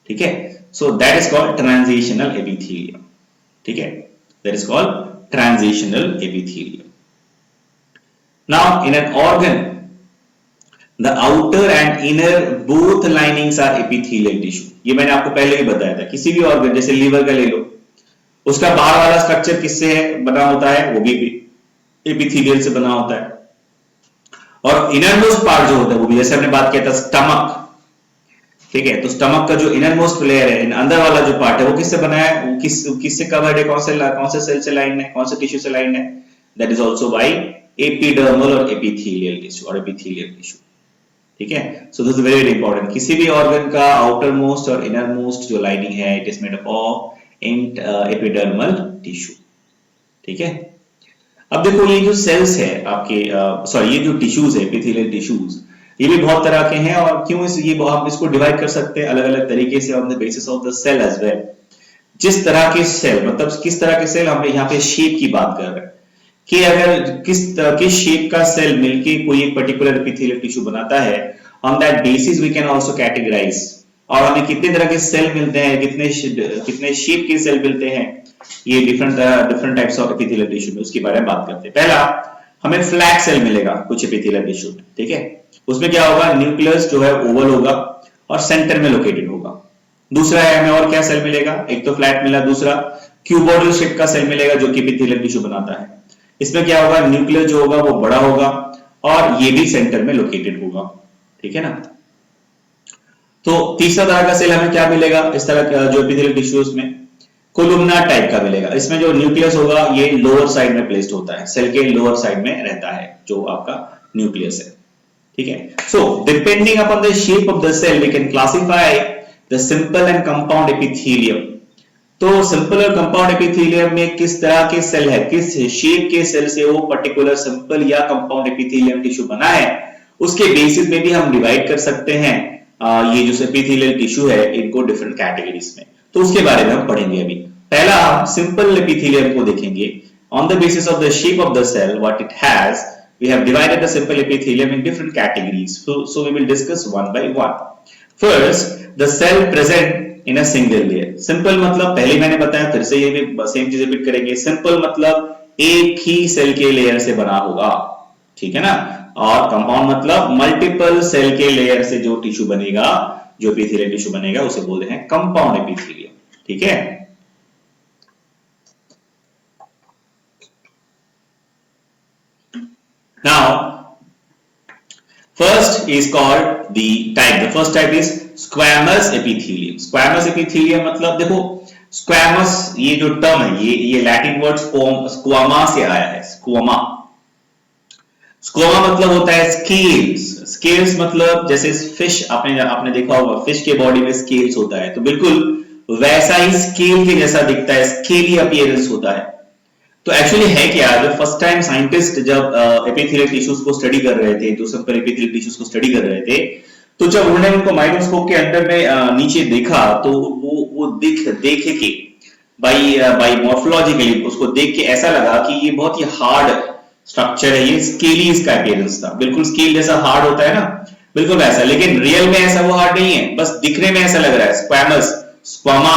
Speaker 1: ठीक है। So that is called transitional epithelium, ठीक है, that is called transitional epithelium. Now in an organ the outer and inner both linings are epithelial tissue. ये मैंने आपको पहले ही बताया था। किसी भी ऑर्गन, जैसे लीवर का ले लो, उसका बाहर वाला स्ट्रक्चर किससे बना होता है? वो भी एपिथेलियल से बना होता है। और इनर मोस्ट पार्ट जो होता है वो भी, जैसे हमने बात किया था स्टमक, ठीक है। तो स्टमक का जो इनर मोस्ट लेयर है, अंदर वाला जो पार्ट है वो किससे बना है, वो किससे कवर्ड है, कौन से सेल से लाइन है, कौन से टिश्यू से लाइन है, that is also by epidermal और एपिथेलियल टिश्यू और एपिथेलियल टिश्यू। ठीक है। So this is very very important. किसी भी ऑर्गन का आउटर मोस्ट और इनर मोस्ट जो लाइनिंग है it is made up of epidermal tissue. ठीक है। अब देखो ये जो सेल्स है आपके सॉरी ये जो टिश्यूज है एपिथेलियल टिश्यूज, ये भी बहुत तरह के हैं और क्यों ये हम इसको डिवाइड कर सकते हैं अलग अलग तरीके से on the basis of the cell as well. जिस तरह के सेल मतलब किस तरह के सेल, हम यहाँ पे शेप की बात कर रहे हैं कि अगर किस शेप का सेल मिलके कोई एक पर्टिकुलर एपिथेलियल टिश्यू बनाता है, on that basis we can also categorise. और हमें कितने तरह के सेल मिलते हैं, कितने शेप के सेल मिलते हैं, ये different types of epithelial tissue में, उसके बारे में बात करते हैं। पहला हमें फ्लैट सेल मिलेगा कुछ एपिथेलियल टिश्यू में। ठीक है। उसमें क्या होगा, न्यूक्लियस जो है ओवल होगा और सेंटर में लोकेटेड होगा। दूसरा है हमें और क्या सेल मिलेगा, एक तो फ्लैट मिला, दूसरा क्यूबॉइडल शेप का सेल मिलेगा जो कि एपिथेलियल टिश्यू बनाता है। इसमें क्या होगा, न्यूक्लियस जो होगा वो बड़ा होगा और ये भी सेंटर में लोकेटेड होगा। ठीक है ना। तो तीसरा तरह का सेल हमें क्या मिलेगा, इस तरह का जो एपिथेलियल टिश्यूज में कोलुमनार टाइप का मिलेगा। इसमें जो न्यूक्लियस होगा ये लोअर साइड में प्लेस्ड होता है, सेल के लोअर साइड में रहता है जो आपका न्यूक्लियस है। ठीक है। So depending upon the shape of the cell we can classify the simple and compound epithelium. तो सिंपल और कंपाउंड एपिथेलियम में किस तरह के सेल है, किस शेप के सेल से वो पर्टिकुलर सिंपल या कंपाउंड एपिथेलियम टिश्यू बना है, उसके बेसिस में भी हम डिवाइड कर सकते हैं ये जो एपिथेलियल टिश्यू है इनको डिफरेंट कैटेगरीज में। तो उसके बारे में हम पढ़ेंगे अभी। पहला हम सिंपल एपिथेलियम को देखेंगे। On the basis of the shape of the cell what it has, we have divided the simple epithelium in different categories, so we will discuss one by one. First, the cell present in a single layer. Simple मतलब पहले मैंने बताया, फिर से ये भी same चीज repeat करेंगे। सिंपल मतलब एक ही सेल के लेयर से बना होगा, ठीक है ना। और कंपाउंड मतलब मल्टीपल सेल के लेयर से जो टिश्यू बनेगा, जो एपिथेलियल टिश्यू बनेगा उसे बोलते हैं कंपाउंड एपिथेलियम। ठीक है। Now, first is called the type. The first type is squamous epithelium. Squamous epithelium मतलब देखो squamous ये जो टर्म है ये लैटिन वर्ड स्क्वामा से आया है। स्क्वामा मतलब होता है स्केल्स। स्केल्स मतलब जैसे फिश, आपने देखा होगा फिश के बॉडी में स्केल्स होता है, तो बिल्कुल वैसा ही स्केल के जैसा दिखता है, स्केली अपीयरेंस होता है। तो एक्चुअली है क्या, जब फर्स्ट टाइम साइंटिस्ट जब एपिथेलियल टिश्यूज को स्टडी कर रहे थे, जो सिंपल एपिथेलियल टिश्यूज को स्टडी कर रहे थे, तो जब उन्होंने उनको माइक्रोस्कोप के अंदर में नीचे देखा तो वो देखे कि बाय मॉर्फोलॉजिकली उसको देख के ऐसा लगा कि ये बहुत ही हार्ड स्ट्रक्चर है, ये स्केली इसका अपीयरेंस था, बिल्कुल स्केल जैसा हार्ड होता है ना, बिल्कुल वैसा। लेकिन रियल में ऐसा वो हार्ड नहीं है, बस दिखने में ऐसा लग रहा है। स्क्वैमस, स्क्वामा,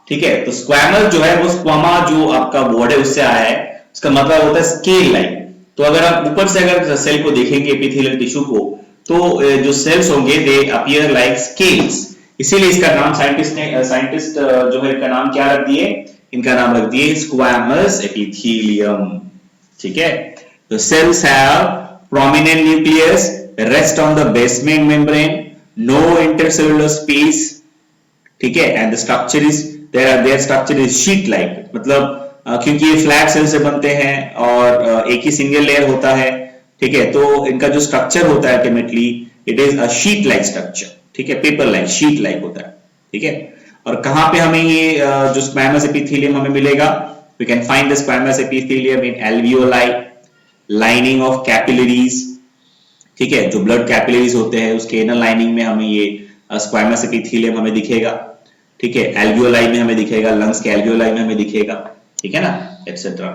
Speaker 1: ठीक है। तो स्क्वैमस जो है वो स्क्वामा जो आपका वर्ड है उससे आया है, उसका मतलब होता है स्केल लाइक। तो अगर आप ऊपर से अगर सेल को देखेंगे एपिथेलियल टिश्यू को, तो जो सेल्स होंगे दे अपीयर लाइक स्केल्स, इसीलिए इसका नाम साइंटिस्ट जो है इनका नाम क्या रख दिए, इनका नाम रख दिए स्क्वैमस एपिथेलियम। ठीक है। The cells have prominent nucleus, rest on the basement membrane, no intercellular space, ठीक है, and the structure is their structure is sheet like, मतलब क्योंकि ये फ्लैट सेल से बनते हैं और एक ही सिंगल लेयर होता है, ठीक है, तो इनका जो स्ट्रक्चर होता है ultimately it is a sheet like structure, ठीक है, पेपर लाइक, शीट लाइक होता है, ठीक है। और कहां पे हमें ये जो स्क्वैमस एपिथेलियम हमें मिलेगा, we can find the squamous epithelium in alveoli, lining of capillaries, ठीक है, जो ब्लड कैपिलरीज होते हैं उसके इनर लाइनिंग में हमें ये स्क्वैमस एपिथेलियम हमें दिखेगा, ठीक है, एल्वियोलाई में हमें दिखेगा, लंग्स के एल्वियोलाई में हमें दिखेगा, ठीक है ना, एटसेट्रा।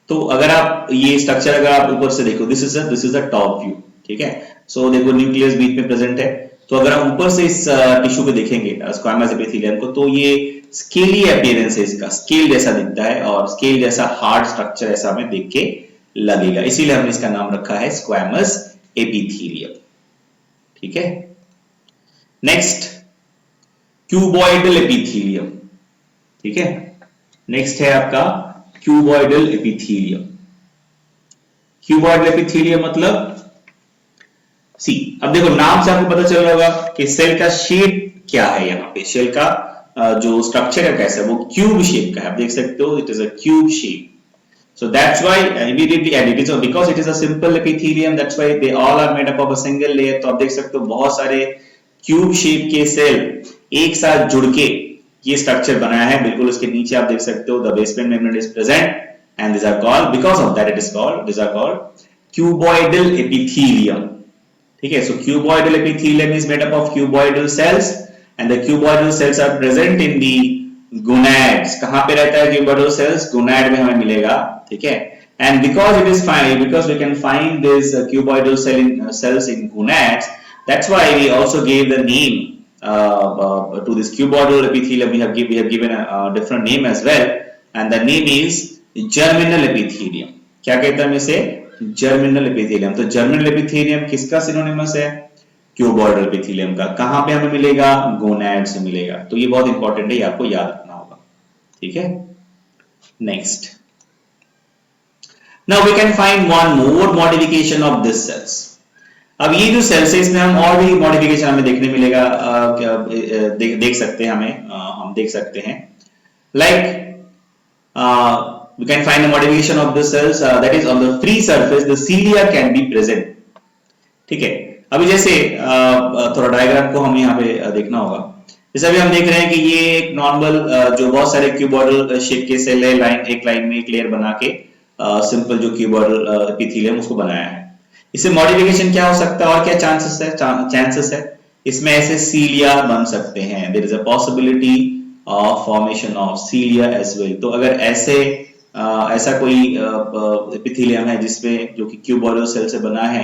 Speaker 1: तो अगर आप ये स्ट्रक्चर अगर आप ऊपर से देखो, this is a top view, ठीक है। सो देखो न्यूक्लियस बीच में प्रेजेंट है, तो अगर आप ऊपर से इस टिश्यू को देखेंगे स्क्वैमस एपिथेलियम को, तो ये स्केली अपीयरेंस है, इसका स्केल जैसा दिखता है और स्केल जैसा हार्ड स्ट्रक्चर ऐसा हमें देख के लगेगा, इसीलिए हमने इसका नाम रखा है स्क्वैमस एपिथेलियम, ठीक है। नेक्स्ट क्यूबॉइडल एपिथेलियम, ठीक है, नेक्स्ट है आपका क्यूबॉइडल एपिथेलियम। क्यूबॉइडल एपिथेलियम मतलब सी अब देखो नाम से आपको पता चल रहा होगा कि सेल का शेप क्या है। यहाँ पे सेल का जो स्ट्रक्चर है कैसा है, वो क्यूब शेप का है। आप देख सकते हो it is a cube shape. So that's why immediately and it is because it is a simple epithelium, that's why they all are made up of a single layer। तो आप देख सकते हो बहुत सारे क्यूब शेप के cell एक साथ जुड़ के ये स्ट्रक्चर बनाया है। बिल्कुल उसके नीचे आप देख सकते हो the basement membrane is present and these are called, because of that it is called, these are called cuboidal epithelium। ठीक है, so cuboidal epithelium is made up of cuboidal cells and the cuboidal cells are present in the gonads। कहां पे रहता है cuboidal cells? gonad में हमें मिलेगा। ठीक है, and because it is fine, because we can find this cuboidal cells in gonads, that's why we also gave the name to this cuboidal epithelium। We have given a different name as well, and the name is germinal epithelium। क्या कहते हैं इसे? Germinal epithelium. तो germinal epithelium किसका synonymous है? Cuboidal epithelium का। कहां पे हमें मिलेगा? गोनैड से मिलेगा। तो ये बहुत इंपॉर्टेंट है, ये आपको याद रखना होगा। ठीक है, next now we can find one more modification of this cells. अब ये जो सेल्स है इसमें हम और भी मॉडिफिकेशन हमें देखने मिलेगा। देख सकते हैं, हम देख सकते हैं like we can find a modification of the cells that is on the free surface the cilia can be present। ठीक है, अभी जैसे थोड़ा डायग्राम को हमें यहाँ पे देखना होगा। जैसे अभी हम देख रहे हैं कि ये एक नॉर्मल जो बहुत सारे क्यूबॉइडल शेप के सेल है, एक लाइन में एक लेयर बना के सिंपल जो क्यूबॉइडल एपिथेलियम उसको बनाया है। इससे मॉडिफिकेशन क्या हो सकता है और क्या चांसेस है? इसमें ऐसे सीलिया बन सकते हैं। There is a possibility of formation of cilia as well. तो अगर ऐसा कोई एपिथेलियम है जिसमें जो कि क्यूबॉइडल सेल से बना है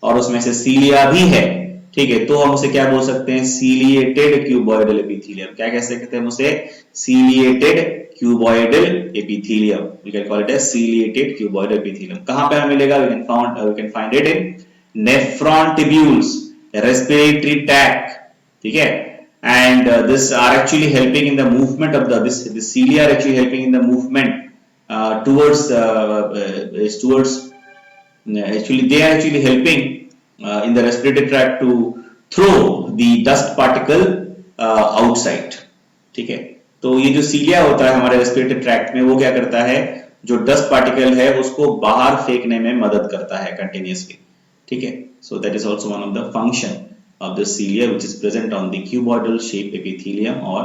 Speaker 1: और उसमें से सीलिया भी है, ठीक है, तो हम उसे क्या बोल सकते हैं? Ciliated cuboidal epithelium. क्या कह सकते हैं हम उसे? Ciliated cuboidal epithelium. We can call it as ciliated cuboidal epithelium. कहां पे हमें मिलेगा? We can find it in nephron tubules, respiratory tract. ठीक है, and this are actually helping in the movement of the cilia are actually helping in the movement towards actually they are actually helping in the respiratory tract to throw the dust particle outside। ठीक है, तो ये जो सीलिया होता है हमारे respiratory tract में, वो क्या करता है? जो डस्ट पार्टिकल है उसको बाहर फेंकने में मदद करता है कंटिन्यूअसली। ठीक है, so that is also one of the function of the cilia which is present on the cuboidal shape epithelium or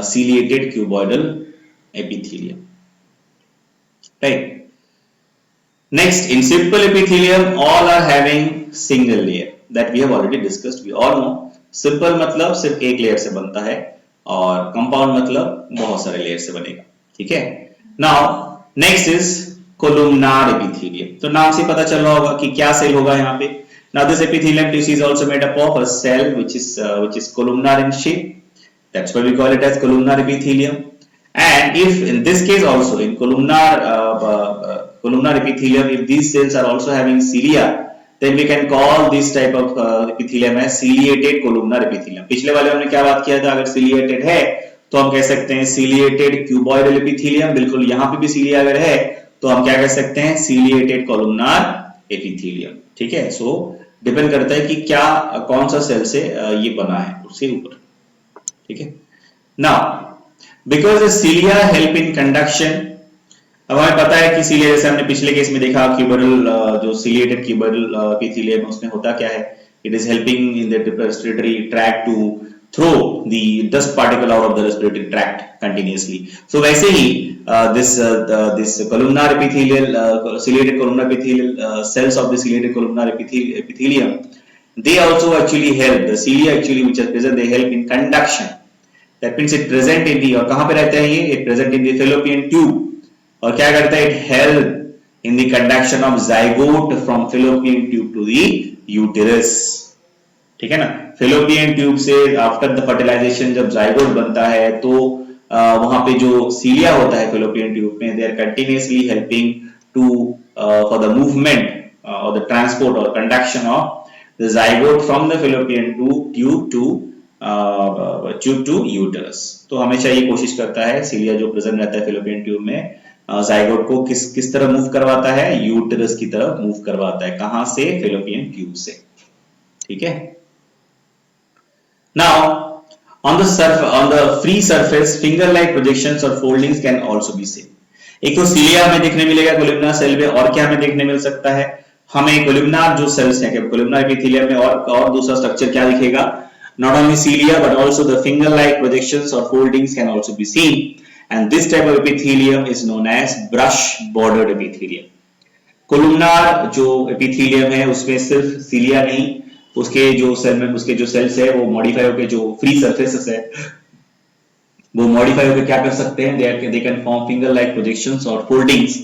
Speaker 1: ciliated cuboidal epithelium, right? Next, in simple epithelium all are having single layer that we have already discussed। we all know simple मतलब सिर्फ एक layer से बनता है और compound मतलब बहुत सारे लेयर से बनेगा। ठीक है, now next is columnar epithelium। तो नाम से पता चल रहा होगा कि क्या सेल होगा यहाँ पे। Now this epithelium tissue is also made up of a cell which is columnar in shape। That's why we call it as columnar epithelium। And if in this case also in columnar epithelium, if these cells are also having cilia, then we can call this type of epithelium as ciliated columnar epithelium। पिछले वाले हमने क्या बात किया था? अगर ciliated है तो हम कह सकते हैं ciliated cuboidal epithelium। बिल्कुल यहाँ पे भी cilia अगर है तो हम क्या कह सकते हैं? ciliated columnar epithelium। ठीक है, सो डिपेंड करता है कि क्या कौन सा सेल से ये बना है उसके ऊपर। ठीक है, now because the cilia help in conduction. अब हमें पता है कि सीलिया, जैसे हमने पिछले केस में देखा, क्यूबॉइडल जो सीलिएटेड क्यूबॉइडल एपिथेलियम उसमें होता क्या है? It is helping in the respiratory tract to throw the dust particle out of the respiratory tract continuously। So वैसे ही this columnar epithelial ciliated columnar epithelial cells of the ciliated columnar epithelium, they also actually help the cilia actually which are present, they help in conduction। That means it present in the, और कहाँ पे रहता है ये? It present in the fallopian tube। और क्या करता है? It help in the conduction of zygote from fallopian tube to the uterus। ठीक है ना, फेलोपियन ट्यूब से आफ्टर द फर्टिलाइजेशन जब जाइगोट बनता है तो वहां पे जो सीलिया होता है फेलोपियन ट्यूब में, they are continuously helping to for the movement और द ट्रांसपोर्ट और conduction of the zygote from the fallopian tube to uterus. तो हमेशा ये कोशिश करता है सीलिया जो प्रेजेंट रहता है फेलोपियन ट्यूब में, जाइगोट को किस तरह मूव करवाता है? यूटरस की तरफ मूव करवाता है। कहां से? फेलोपियन ट्यूब से। ठीक है। Now on the free surface finger like projections or foldings can also be seen। एक तो cilia हमें देखने मिलेगा कोलुमनार सेल में, और क्या हमें देखने मिल सकता है, हमें कोलुमनार जो सेल्स हैं कोलुमनार एपिथेलियम में, और दूसरा स्ट्रक्चर क्या दिखेगा, not only cilia but also the finger like projections or foldings can also be seen, and this type of epithelium is known as brush bordered epithelium। Columnar जो epithelium है उसमें सिर्फ सीलिया नहीं, उसके जो सेल्स है वो मॉडिफाई होकर, जो फ्री सरफेसेस है वो मॉडिफाई होकर क्या कर सकते हैं, they can form finger like projections और foldings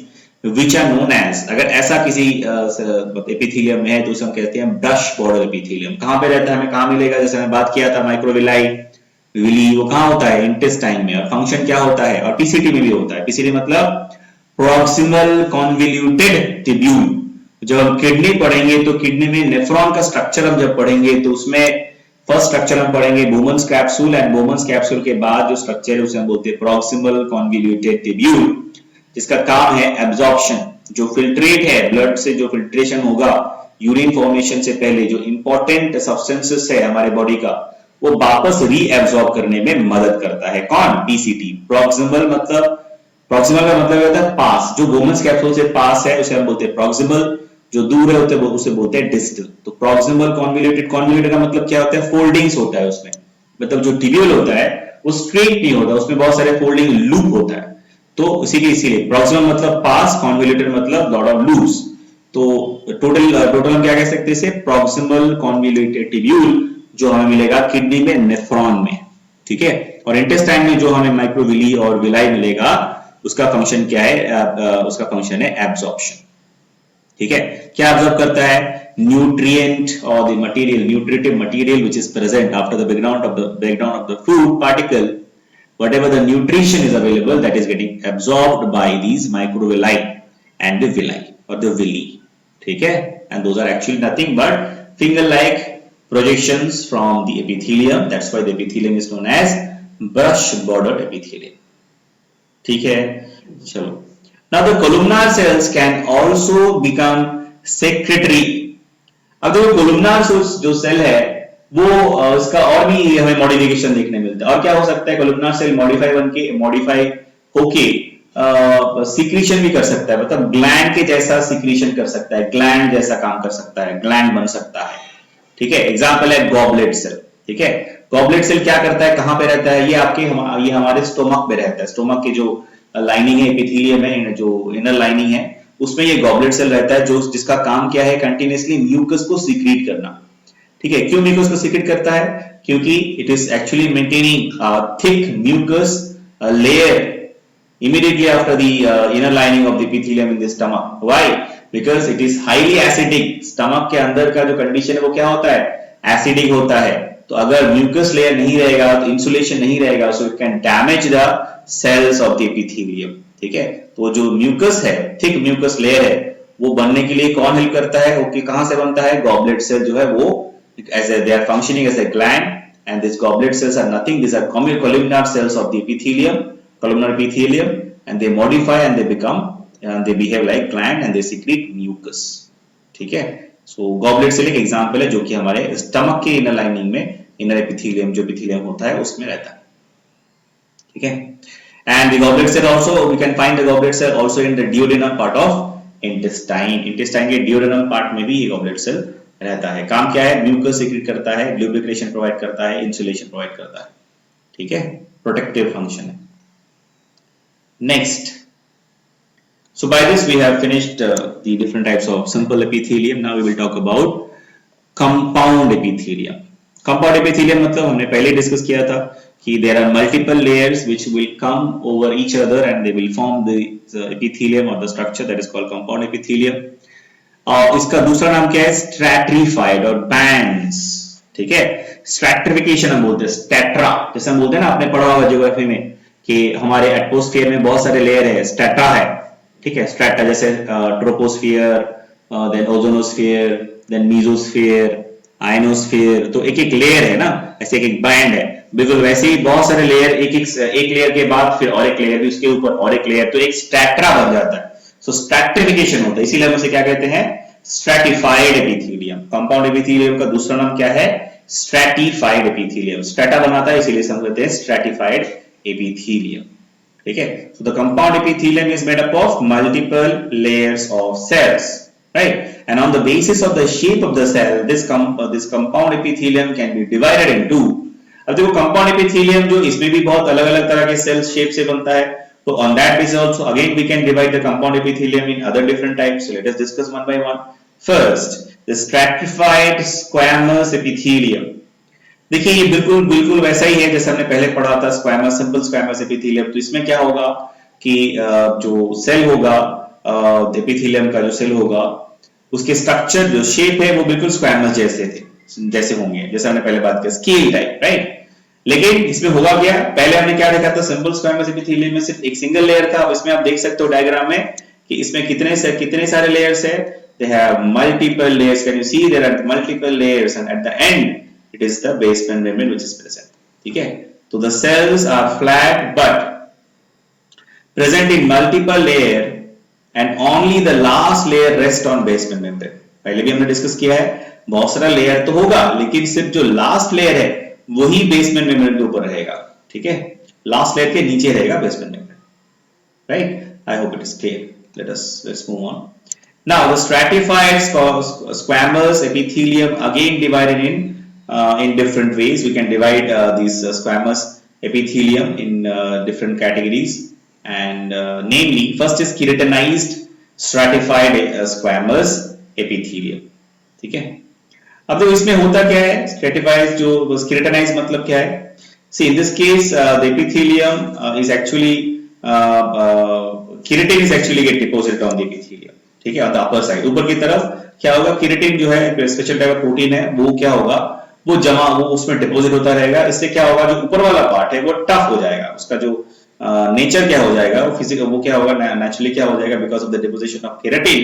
Speaker 1: which are known as, अगर ऐसा किसी एपिथेलियम में है तो उसे हम कहते हैं ब्रश बॉर्डर एपिथेलियम। कहां पे रहता है, हमें कहां मिलेगा, जैसे हमने बात किया था माइक्रोविलाई विली, वो कहां होता है, इंटेस्टाइन में, और फंक्शन क्या होता है, और पीसीटी में भी होता है। पीसीटी मतलब प्रॉक्सिमल कॉन्वोल्यूटेड ट्यूब्यूल। जब हम किडनी पढ़ेंगे तो किडनी में नेफ्रॉन का स्ट्रक्चर हम जब पढ़ेंगे तो उसमें फर्स्ट स्ट्रक्चर हम पढ़ेंगे Bowman's capsule, and Bowman's capsule के बाद जो स्ट्रक्चर है उसे हम बोलते हैं प्रॉक्सिमल कॉन्वोल्यूटेड ट्यूब्यूल, जिसका काम है एब्जॉर्प्शन। जो फिल्ट्रेट है, ब्लड से जो फिल्ट्रेशन होगा यूरिन फॉर्मेशन से पहले, जो इंपॉर्टेंट सब्सटेंसेस है हमारे बॉडी का, वो वापस रीएब्सॉर्ब करने में मदद करता है। कौन, पीसीटी। प्रॉक्सिमल का मतलब होता है पास, जो बोमन्स कैप्सूल से पास है उसे हम बोलते हैं प्रॉक्सिमल, जो दूर है होते हैं उसे बोलते हैं डिस्टल। तो प्रॉक्सिमल कॉन्वोल्यूटेड का मतलब क्या होता है, फोल्डिंग्स होता है उसमें, मतलब जो ट्यूब्यूल होता है वो स्ट्रेट नहीं होता, उसमें बहुत सारे फोल्डिंग लूप होता है। तो इसीलिए प्रॉक्सिमल मतलब पास, कॉन्वोल्यूटेड मतलब लॉट ऑफ लूप्स। तो टोटल हम क्या कह सकते हैं इसे, प्रॉक्सिमल कॉन्वोल्यूटेड ट्यूब्यूल जो हमें मिलेगा किडनी में, नेफ्रॉन में, ठीक है। और इंटेस्टाइन में जो हमें माइक्रोविली और विलाई मिलेगा उसका फंक्शन क्या है, उसका फंक्शन है एब्जॉर्प्शन, ठीक है। क्या एब्जॉर्ब करता है, न्यूट्रिएंट और the material, nutritive material which is present after the breakdown of the food particle, whatever the nutrition is available that is getting absorbed by these microvilli and the villi or the villi, ठीक है। and those are actually nothing but finger like projections from the epithelium, that's why the epithelium is known as brush bordered epithelium, ठीक है। चलो, now the columnar cells can also become secretory। अब देखो columnar जो cell है वो इसका और भी हमें मॉडिफिकेशन देखने मिलता है। और क्या हो सकता है, कोलुमनार सेल मॉडिफाई होके सीक्रेशन भी कर सकता है, मतलब ग्लैंड के जैसा सीक्रेशन कर सकता है, ग्लैंड जैसा काम कर सकता है, ग्लैंड बन सकता है, ठीक है। एग्जांपल है गॉबलेट सेल, ठीक है। गॉबलेट सेल क्या करता है, कहां पे रहता है, ये हमारे स्टोमक में रहता है। स्टोमक की जो लाइनिंग है, एपिथेलियम है, जो इनर लाइनिंग है, उसमें ये गॉबलेट सेल रहता है, जो जिसका काम क्या है, कंटिन्यूअसली म्यूकस को सीक्रेट करना, ठीक है। क्यों म्यूकस को सीक्रेट करता है, क्योंकि it is actually maintaining thick mucus layer immediately after the inner lining of the epithelium in the stomach। why? because it is highly acidic। stomach के अंदर का जो कंडीशन है वो क्या होता है, एसिडिक होता है। तो अगर म्यूकस लेयर नहीं रहेगा तो इंसुलेशन नहीं रहेगा, so it can damage the cells of the epithelium, ठीक है। तो जो म्यूकस है, थिक म्यूकस लेयर है, वो बनने के लिए कौन हेल्प करता है, वो कहां से बनता है, गॉबलेट सेल जो है वो they are functioning as a gland, and these goblet cells are nothing, these are columnar cells of the epithelium, columnar epithelium, and they modify and they become they behave like gland and they secrete mucus, ठीक है। so goblet cell एक example है जो कि हमारे stomach के inner lining में, inner epithelium जो एपिथेलियम होता है उसमें रहता है, ठीक है। and the goblet cell also, we can find the goblet cell also in the duodenum part of intestine के duodenum part में भी ये goblet cell रहता है। काम क्या है, म्यूकस सीक्रेट करता है, ल्यूब्रिकेशन प्रोवाइड करता है, इंसुलेशन प्रोवाइड करता है, ठीक है, प्रोटेक्टिव फंक्शन है। Next, so by this we have finished the different types of simple epithelium। now we will talk about compound epithelium। compound epithelium मतलब हमने पहले डिस्कस किया था कि there are multiple layers which will come over each other and they will form the epithelium or the structure that is called compound epithelium। और इसका दूसरा नाम क्या है, स्ट्रैटिफाइड और बैंड्स, ठीक है। स्ट्रैटिफिकेशन हम बोलते हैं, स्ट्रैटा, जैसे हम बोलते हैं ना, आपने पढ़ा होगा ज्योग्राफी में कि हमारे एटमॉस्फेयर में बहुत सारे लेयर है, स्ट्रैटा है, ठीक है। स्ट्रैटा जैसे troposphere, then ozonosphere, then mesosphere, ionosphere, तो एक एक लेयर है ना, ऐसे एक एक बैंड है। बिल्कुल वैसे ही बहुत सारे लेयर, एक लेयर के बाद फिर और एक लेयर, भी उसके ऊपर और एक लेयर, तो एक स्ट्रैटा बन जाता है। सो स्ट्रैटिफिकेशन होता है, इसीलिए हम उसे क्या कहते हैं, स्ट्रैटिफाइड एपिथेलियम। कंपाउंड एपिथेलियम का दूसरा नाम क्या है? Stratified epithelium. स्ट्रैटा बनाता है इसीलिए हम कहते हैं स्ट्रैटिफाइड एपिथेलियम। ठीक है, so the compound epithelium is made up of multiple layers of cells, right? And on the basis of the shape of the cell, this compound epithelium can be divided into। अब देखो compound epithelium जो इसमें भी बहुत अलग अलग तरह के सेल शेप से बनता है, तो on that basis also again we can divide the compound epithelium in other different types. So let us discuss one by one. First, the stratified squamous epithelium। देखिए ये बिल्कुल बिल्कुल वैसा ही है जैसे हमने पहले पढ़ा था स्क्वैमस, सिंपल स्क्वैमस एपिथेलियम। तो इसमें क्या होगा कि जो सेल होगा, एपिथेलियम का जो सेल होगा, उसके स्ट्रक्चर जो शेप है वो बिल्कुल स्क्वैमस जैसे होंगे, जैसे हमने पहले बात किया स्केल टाइप, राइट? लेकिन इसमें होगा क्या, पहले हमने क्या देखा था, सिंपल स्क्वैमस एपिथेलियम में सिर्फ एक सिंगल लेयर था। इसमें आप देख सकते हो डायग्राम में कि इसमें कितने सारे लेयर्स है। They have multiple layers. Can you see there are multiple layers and at the end it is the basement membrane which is present. ठीक है, तो the cells are flat but present in multiple layer and only the last layer rest on basement membrane। पहले भी हमने discuss किया है, बहुत सारा लेयर तो होगा लेकिन सिर्फ जो लास्ट लेयर है वही बेसमेंट मेम्ब्रेन के ऊपर रहेगा। ठीक है, लास्ट लेयर के नीचे रहेगा basement membrane, right? I hope it is clear. let's move on. Now the stratified squamous epithelium again divided in different ways. We can divide these squamous epithelium in different categories, and namely first is keratinized stratified squamous epithelium। ठीक है, अब देखो इसमें होता क्या है, stratified जो केराटिनाइज मतलब क्या है? See in this case the epithelium is actually keratin is actually get deposited on the epithelium। ठीक है, on the upper side, ऊपर की तरफ क्या होगा, केराटिन जो है स्पेशल टाइप का प्रोटीन है, वो क्या होगा, वो जमा वो उसमें डिपॉजिट होता रहेगा। इससे क्या होगा, जो ऊपर वाला पार्ट है वो टफ हो जाएगा, उसका जो नेचर क्या हो जाएगा, वो फिजिकल वो क्या होगा, नेचुरली क्या हो जाएगा, because of the deposition of keratin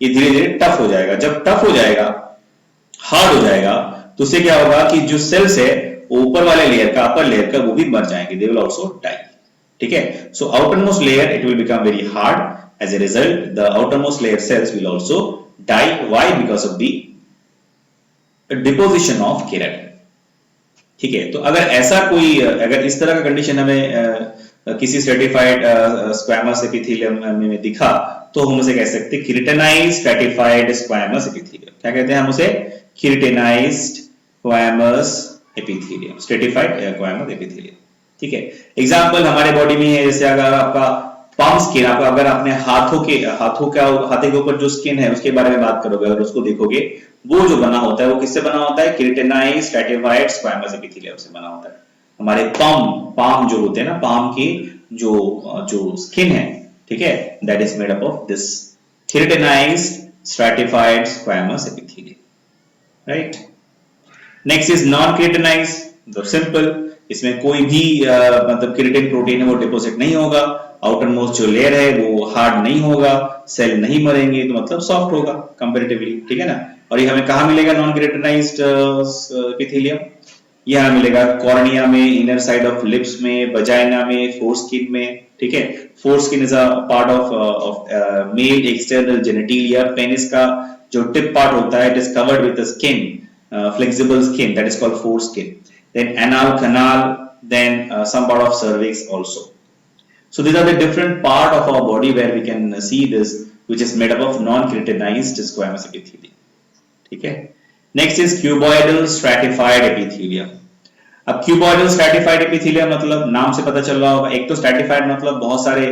Speaker 1: ये धीरे धीरे टफ हो जाएगा। जब टफ हो जाएगा, हार्ड हो जाएगा, तो उससे क्या होगा कि जो सेल्स है ऊपर वाले लेयर का, अपर लेयर का, वो भी मर जाएंगे, दे विल आल्सो डाई। ठीक है, so outermost layer it will become very hard, as a result the outermost layer cells will also die। why? because of the deposition of keratin। ठीक है, तो अगर ऐसा कोई, अगर इस तरह का कंडीशन हमें किसी स्ट्रेटिफाइड स्क्वैमस एपिथेलियम में दिखा, तो हम उसे कह सकते हैं केराटिनाइज्ड स्ट्रेटिफाइड स्क्वैमस एपिथेलियम। क्या कहते हैं हम उसे? Keratinised squamous epithelium, stratified squamous epithelium. ठीक है, एग्जांपल हमारे बॉडी में है, जैसे अगर आपका पाम स्किन, आपका अगर आपने हाथे के ऊपर जो स्किन है उसके बारे में बात करोगे, अगर उसको देखोगे, वो जो बना होता है वो किससे बना होता है? केराटिनाइज्ड स्ट्रेटिफाइड स्क्वैमस एपिथेलियम से बना होता है। हमारे पाम जो होते हैं ना, पाम की जो स्किन है, ठीक है, that is made up of this keratinised stratified squamous epithelium, right? Next is non keratinised, तो सिंपल, इसमें कोई भी मतलब केराटिन प्रोटीन है वो डिपॉजिट नहीं होगा, आउटरमोस्ट जो लेयर है वो हार्ड नहीं होगा, सेल नहीं मरेंगे, तो मतलब सॉफ्ट होगा कंपैरेटिवली। ठीक है ना, और ये हमें कहाँ मिलेगा नॉन केराटिनाइज्ड एपिथेलियम? ये हमें मिलेगा कॉर्निया में, इनर साइड ऑफ लिप्स में, वजाइना में, फोरस्किन में। ठीक है, foreskin is a part of male external genitalia. Penis का जो टिप पार्ट होता है, it is covered with skin, flexible skin, that is called foreskin. then anal canal, then some part of cervix also। So these are the different part of our body where we can see this, which is made up of non-keratinized squamous epithelium। ठीक है, next is cuboidal stratified epithelium। अब cuboidal stratified epithelium मतलब नाम से पता चल रहा होगा, एक तो stratified मतलब बहुत सारे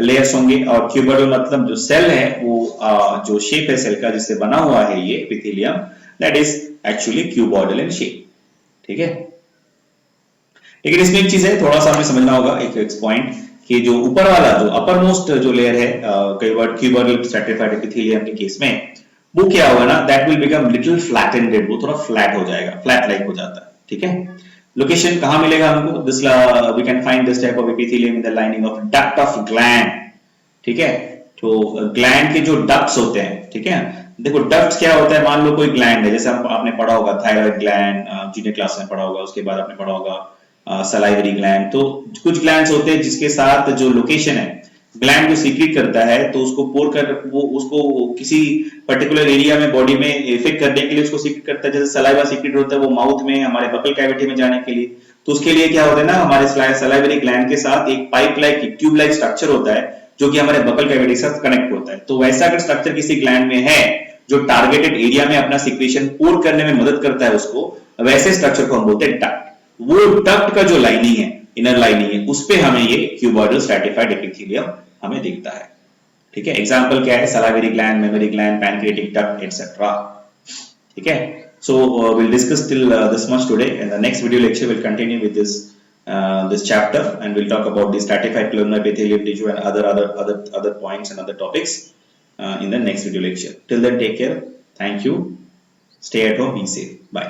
Speaker 1: लेयर्स होंगे, और cuboidal मतलब जो सेल है वो जो शेप है सेल का जिससे बना हुआ है ये epithelium, that is actually cuboidal in shape। ठीक है, लेकिन इसमें एक चीज है, थोड़ा सा हमें समझना होगा, एक पॉइंट, कि जो ऊपर वाला जो अपर मोस्ट जो लेयर है, कई बार क्यूबोइडल स्ट्रेटिफाइड एपिथेलियम के केस में, वो क्या होगा ना, दैट विल बिकम लिटिल फ्लैटेंडेड, वो थोड़ा फ्लैट हो जाएगा, फ्लैट लाइक हो जाता है। ठीक है, लोकेशन कहां मिलेगा हमको? This we can find this type of epithelium in the lining of duct of gland. ठीक है, तो ग्लैंड के जो डक्ट्स होते हैं, ठीक है, देखो डक्ट्स क्या होता है, मान लो कोई ग्लैंड है, जैसे आपने पढ़ा होगा थायराइड ग्लैंड, जूनियर क्लास में पढ़ा होगा, उसके बाद आपने पढ़ा होगा सलाइवरी ग्लैंड। तो कुछ ग्लैंड्स होते हैं जिसके साथ जो लोकेशन है ग्लैंड जो सीक्रेट करता है तो उसको पोर कर वो उसको किसी पर्टिकुलर एरिया में बॉडी में इफेक्ट करने के लिए उसको सीक्रेट करता है। जैसे सलाइवा सीक्रेट होता है वो माउथ में हमारे बकल कैविटी में जाने के लिए, तो उसके लिए क्या होता है ना, हमारे सलाइवरी ग्लैंड के साथ एक pipe like tube like structure होता है जो कि हमारे बकल कैविटी के साथ कनेक्ट होता है। तो वैसा अगर स्ट्रक्चर किसी ग्लैंड में है जो टारगेटेड एरिया में अपना सिक्रेशन पोर करने में मदद करता है उसको, वैसे स्ट्रक्चर को हम बोलते हैं डक्ट। वो डक्ट का जो लाइनिंग है, इनर लाइनिंग है, उस पे हमें ये क्यूबॉइडल स्ट्रैटिफाइड एपिथेलियम हमें दिखता है। ठीक है, एग्जांपल क्या है, salivary gland, memory gland, pancreatic duct etcetera. ठीक है, so we'll discuss till this much today, and the next video lecture will continue with this chapter, and we'll talk about the stratified columnar epithelial tissue and other points and other topics in the next video lecture. Till then, take care. Thank you. Stay at home. Be safe. Bye.